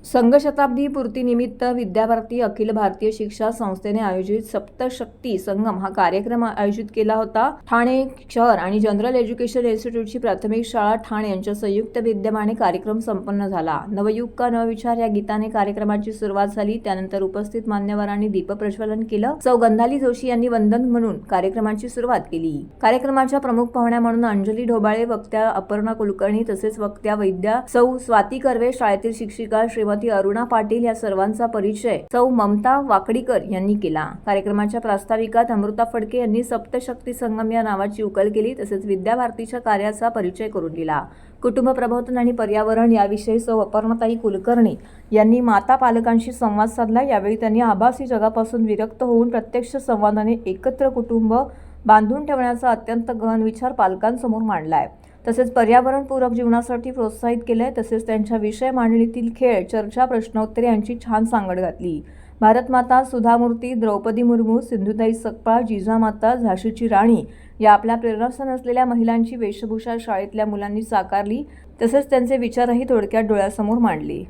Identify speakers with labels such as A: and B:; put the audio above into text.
A: संघशताब्दी पूर्तीनिमित्त विद्याभारती अखिल भारतीय शिक्षा संस्थेने आयोजित सप्तशक्ती संगम हा कार्यक्रम आयोजित केला होता। ठाणे शहर आणि जनरल एज्युकेशन इन्स्टिट्यूटची प्राथमिक शाळा ठाणे यांच्या संयुक्त विद्यमाने कार्यक्रम संपन्न झाला। नवयुग का नवविचार या गीताने कार्यक्रमाची सुरुवात झाली। त्यानंतर उपस्थित मान्यवरांनी दीपप्रज्वलन केलं। सौ गंधाली जोशी यांनी वंदन म्हणून कार्यक्रमाची सुरुवात केली। कार्यक्रमाच्या प्रमुख पाहुण्या म्हणून अंजली ढोबाळे, वक्त्या अपर्णा कुलकर्णी तसेच वक्त्या वैद्या सौ स्वाती कर्वे, शाळेतील शिक्षिका श्रीमती अरुणा पाटील या सर्वांचा परिचय सौ ममता वाकडीकर यांनी केला। कार्यक्रमाच्या प्रास्ताविकात अमृता फडके यांनी सप्तशक्ती संगम या नावाची उकल केली तसेच विद्याभारतीच्या कार्याचा परिचय करून दिला। कुटुंब प्रबोधन आणि पर्यावरण याविषयी सौ अपर्णाताई कुलकर्णी यांनी माता पालकांशी संवाद साधला। यावेळी त्यांनी आभासी जगापासून विरक्त होऊन प्रत्यक्ष संवादाने एकत्र कुटुंब बांधून ठेवण्याचा अत्यंत गहन विचार पालकांसमोर मांडलाय। तसेच पर्यावरणपूरक जीवनासाठी प्रोत्साहित केले। तसेच त्यांच्या विषय मांडणीतील खेळ, चर्चा, प्रश्नोत्तरे यांची छान सांगड घातली। भारतमाता, सुधामूर्ती, द्रौपदी मुर्मू, सिंधुताई सपकाळ, जिजामाता, झाशीची राणी या आपल्या प्रेरणास्थान असलेल्या महिलांची वेशभूषा शाळेतल्या मुलांनी साकारली तसेच त्यांचे विचारही थोडक्यात डोळ्यासमोर मांडले।